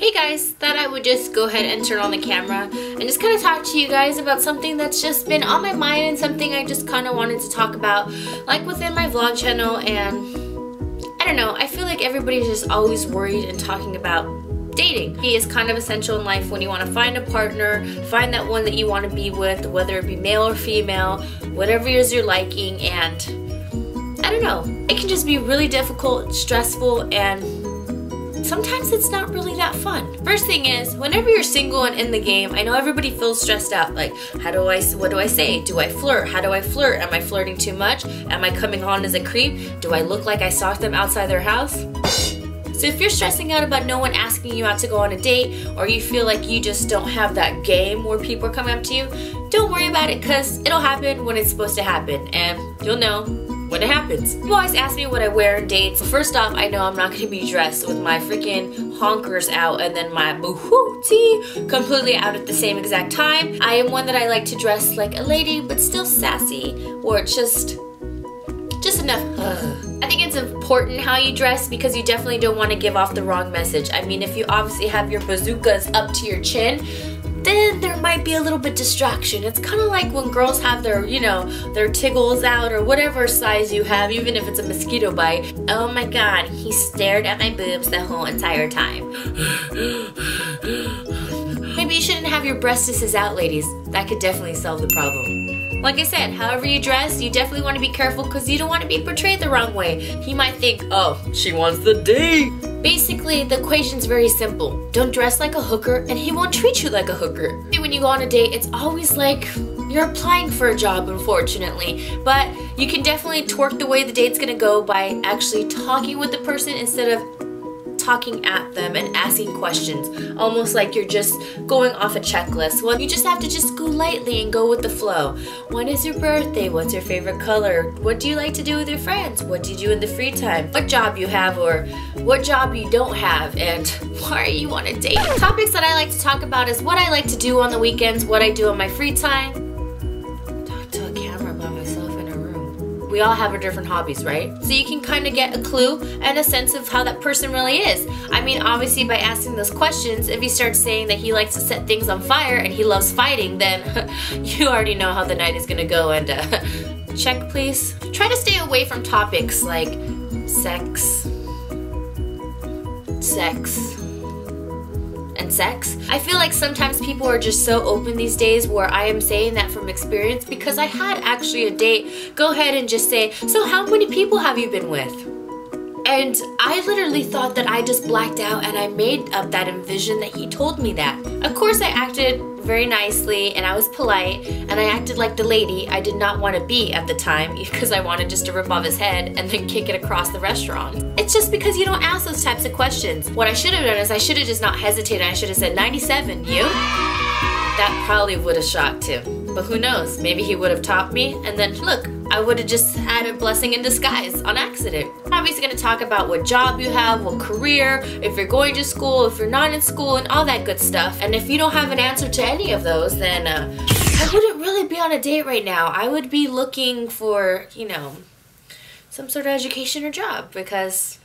Hey guys, thought I would just go ahead and turn on the camera and just kind of talk to you guys about something that's just been on my mind and something I just kind of wanted to talk about, like within my vlog channel. And I don't know, I feel like everybody's just always worried and talking about dating. It is kind of essential in life when you want to find a partner, find that one that you want to be with, whether it be male or female, whatever it is you're liking. And I don't know, it can just be really difficult, stressful, and sometimes it's not really that fun. First thing is, whenever you're single and in the game, I know everybody feels stressed out. Like, what do I say? Do I flirt? How do I flirt? Am I flirting too much? Am I coming on as a creep? Do I look like I stalked them outside their house? So if you're stressing out about no one asking you out to go on a date, or you feel like you just don't have that game where people are coming up to you, don't worry about it, because it'll happen when it's supposed to happen, and you'll know when it happens. People always ask me what I wear on dates. First off, I know I'm not gonna be dressed with my freaking honkers out and then my boohoo completely out at the same exact time. I am one that I like to dress like a lady, but still sassy, or just enough. I think it's important how you dress, because you definitely don't want to give off the wrong message. I mean, if you obviously have your bazookas up to your chin, then there might be a little bit distraction. It's kind of like when girls have their, you know, their tiggles out, or whatever size you have, even if it's a mosquito bite. Oh my god, he stared at my boobs the whole entire time. Maybe you shouldn't have your breastises out, ladies. That could definitely solve the problem. Like I said, however you dress, you definitely want to be careful, because you don't want to be portrayed the wrong way. He might think, oh, she wants the date. Basically, the equation's very simple. Don't dress like a hooker, and he won't treat you like a hooker. When you go on a date, it's always like you're applying for a job, unfortunately. But you can definitely twerk the way the date's gonna go by actually talking with the person instead of talking at them and asking questions, almost like you're just going off a checklist. Well, you just have to just go lightly and go with the flow. When is your birthday? What's your favorite color? What do you like to do with your friends? What do you do in the free time? What job you have, or what job you don't have, and why are you on a date? Topics that I like to talk about is what I like to do on the weekends, what I do on my free time. Talk to a camera by myself in a room. We all have our different hobbies, right? So you can kind of get a clue and a sense of how that person really is. I mean, obviously by asking those questions, if he starts saying that he likes to set things on fire and he loves fighting, then you already know how the night is gonna go. And check please. Try to stay away from topics like sex, and sex. I feel like sometimes people are just so open these days, where I am saying that from experience, because I had actually a date go ahead and just say, so how many people have you been with? And I literally thought that I just blacked out, and I made up that envision that he told me that. Of course I acted very nicely, and I was polite, and I acted like the lady I did not want to be at the time, because I wanted just to rip off his head and then kick it across the restaurant. It's just because you don't ask those types of questions. What I should have done is I should have just not hesitated. I should have said, 97, you? That probably would have shocked him. But who knows, maybe he would have topped me, and then look, I would have just had a blessing in disguise on accident. I'm obviously going to talk about what job you have, what career, if you're going to school, if you're not in school, and all that good stuff. And if you don't have an answer to any of those, then I wouldn't really be on a date right now. I would be looking for, you know, some sort of education or job, because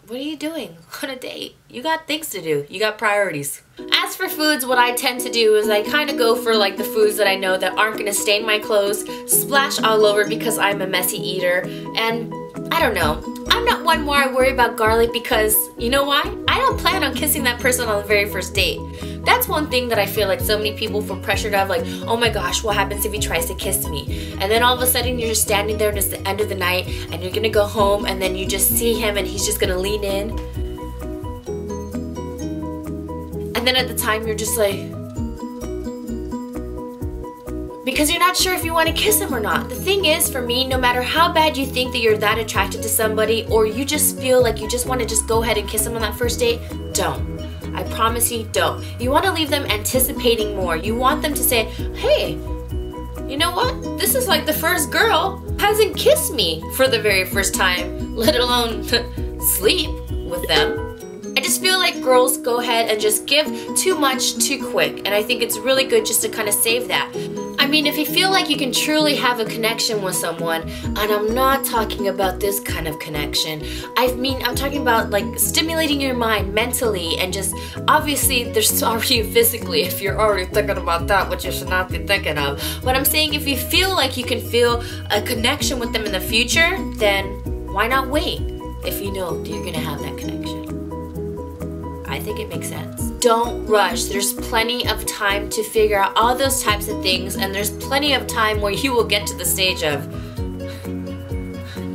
what are you doing on a date? You got things to do. You got priorities. As for foods, what I tend to do is I kind of go for like the foods that I know that aren't going to stain my clothes, splash all over, because I'm a messy eater. And I don't know, I'm not one where I worry about garlic, because you know why? I don't plan on kissing that person on the very first date. That's one thing that I feel like so many people feel pressured of, like, oh my gosh, what happens if he tries to kiss me? And then all of a sudden you're just standing there and it's the end of the night, and you're gonna go home, and then you just see him and he's just gonna lean in. And then at the time you're just like, because you're not sure if you want to kiss him or not. The thing is, for me, no matter how bad you think that you're that attracted to somebody, or you just feel like you just want to just go ahead and kiss them on that first date, don't. I promise you, don't. You want to leave them anticipating more. You want them to say, hey, you know what? This is like the first girl hasn't kissed me for the very first time, let alone sleep with them. I just feel like girls go ahead and just give too much too quick, and I think it's really good just to kind of save that. I'm mean, if you feel like you can truly have a connection with someone, and I'm not talking about this kind of connection. I'm talking about like stimulating your mind mentally, and just obviously there's already physically if you're already thinking about that, which you should not be thinking of. But I'm saying if you feel like you can feel a connection with them in the future, then why not wait if you know you're gonna have that connection? I think it makes sense. Don't rush. There's plenty of time to figure out all those types of things, and there's plenty of time where you will get to the stage of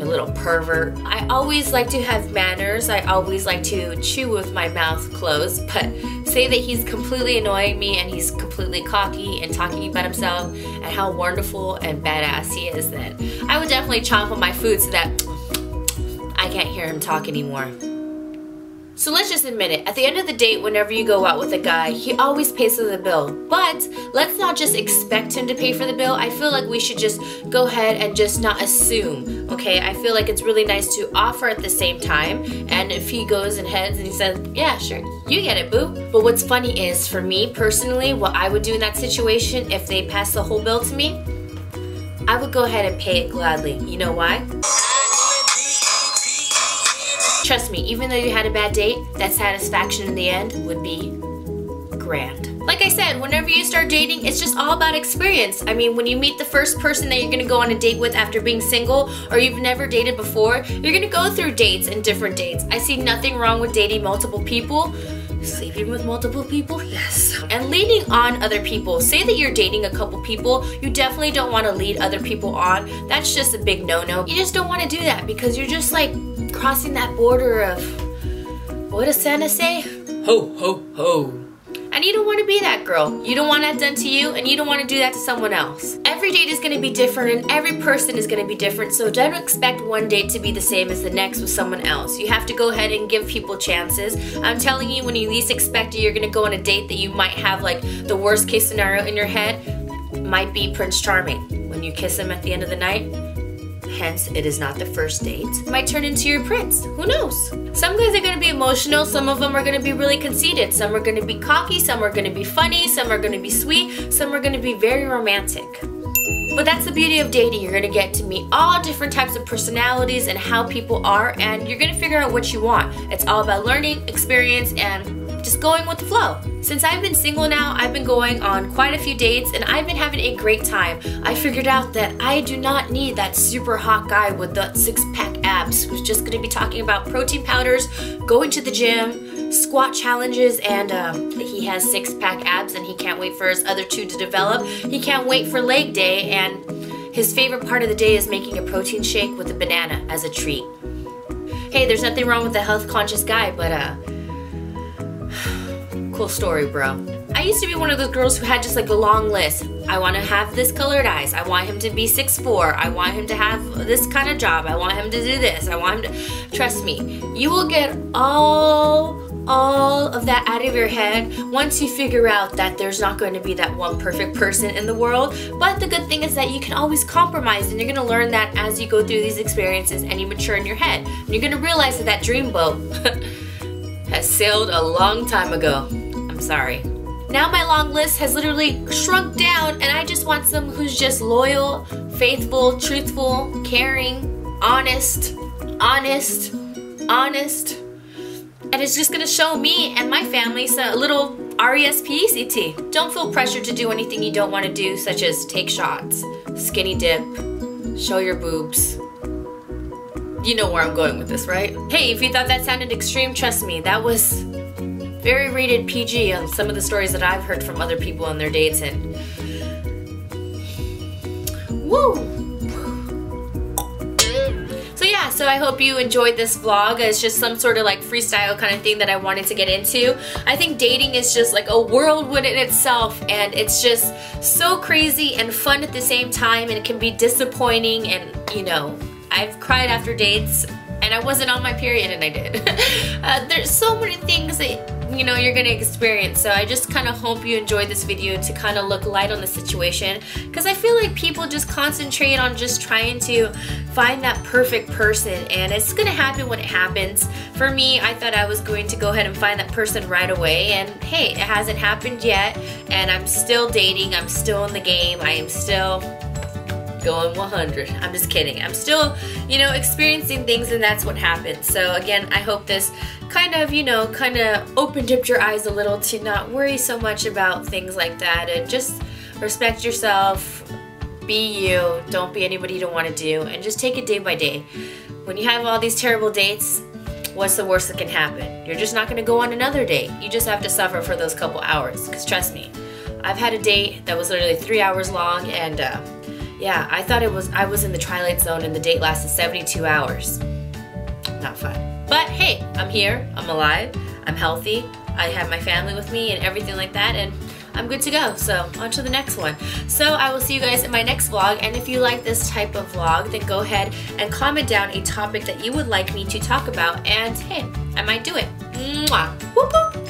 a little pervert. I always like to have manners. I always like to chew with my mouth closed, but say that he's completely annoying me and he's completely cocky and talking about himself and how wonderful and badass he is, then I would definitely chomp on my food so that I can't hear him talk anymore. So let's just admit it, at the end of the date, whenever you go out with a guy, he always pays for the bill. But let's not just expect him to pay for the bill. I feel like we should just go ahead and just not assume, okay? I feel like it's really nice to offer at the same time. And if he goes and heads and he says, yeah, sure, you get it, boo. But what's funny is, for me personally, what I would do in that situation, if they pass the whole bill to me, I would go ahead and pay it gladly. You know why? Trust me, even though you had a bad date, that satisfaction in the end would be grand. Like I said, whenever you start dating, it's just all about experience. I mean, when you meet the first person that you're gonna go on a date with after being single, or you've never dated before, you're gonna go through dates and different dates. I see nothing wrong with dating multiple people. Sleeping with multiple people? Yes. And leading on other people. Say that you're dating a couple people, you definitely don't want to lead other people on. That's just a big no-no. You just don't want to do that, because you're just like crossing that border of, what does Santa say? Ho, ho, ho. And you don't want to be that girl. You don't want that done to you, and you don't want to do that to someone else. Every date is going to be different, and every person is going to be different, so don't expect one date to be the same as the next with someone else. You have to go ahead and give people chances. I'm telling you, when you least expect it, you're going to go on a date that you might have like the worst case scenario in your head. Might be Prince Charming. When you kiss him at the end of the night, hence it is not the first date, might turn into your prince. Who knows? Some guys are going to be emotional, some of them are going to be really conceited, some are going to be cocky, some are going to be funny, some are going to be sweet, some are going to be very romantic. But that's the beauty of dating. You're going to get to meet all different types of personalities and how people are, and you're going to figure out what you want. It's all about learning, experience, and just going with the flow. Since I've been single now, I've been going on quite a few dates, and I've been having a great time. I figured out that I do not need that super hot guy with the six-pack abs who's just going to be talking about protein powders, going to the gym, squat challenges, and he has six-pack abs and he can't wait for his other two to develop. He can't wait for leg day, and his favorite part of the day is making a protein shake with a banana as a treat. Hey, there's nothing wrong with a health-conscious guy, but cool story, bro. I used to be one of those girls who had just like a long list. I want to have this colored eyes. I want him to be 6'4". I want him to have this kind of job. I want him to do this. I want him to... Trust me, you will get all of that out of your head once you figure out that there's not going to be that one perfect person in the world. But the good thing is that you can always compromise, and you're going to learn that as you go through these experiences and you mature in your head. And you're going to realize that that dream boat has sailed a long time ago. I'm sorry. Now my long list has literally shrunk down, and I just want someone who's just loyal, faithful, truthful, caring, honest, and it's just gonna show me and my family a little RESPECT. Don't feel pressured to do anything you don't want to do, such as take shots, skinny dip, show your boobs. You know where I'm going with this, right? Hey, if you thought that sounded extreme, trust me, that was very rated PG on some of the stories that I've heard from other people on their dates, and woo! So yeah, so I hope you enjoyed this vlog. It's just some sort of like freestyle kind of thing that I wanted to get into. I think dating is just like a world within itself, and it's just so crazy and fun at the same time, and it can be disappointing, and you know, I've cried after dates, and I wasn't on my period, and I did. There's so many things that you know, you're gonna experience. So I just kind of hope you enjoyed this video to kind of look light on the situation, because I feel like people just concentrate on just trying to find that perfect person, and it's gonna happen when it happens. For me, I thought I was going to go ahead and find that person right away, and hey, it hasn't happened yet, and I'm still dating, I'm still in the game, I am still going 100. I'm just kidding. I'm still, you know, experiencing things, and that's what happens. So again, I hope this kind of, you know, kind of opened up your eyes a little to not worry so much about things like that, and just respect yourself, be you, don't be anybody you don't want to do, and just take it day by day. When you have all these terrible dates, what's the worst that can happen? You're just not going to go on another date. You just have to suffer for those couple hours, because trust me, I've had a date that was literally 3 hours long, and yeah, I thought I was in the Twilight Zone, and the date lasted 72 hours. Not fun. But hey, I'm here, I'm alive, I'm healthy, I have my family with me and everything like that, and I'm good to go. So on to the next one. So I will see you guys in my next vlog, and if you like this type of vlog, then go ahead and comment down a topic that you would like me to talk about, and hey, I might do it. Mwah. Whoop whoop.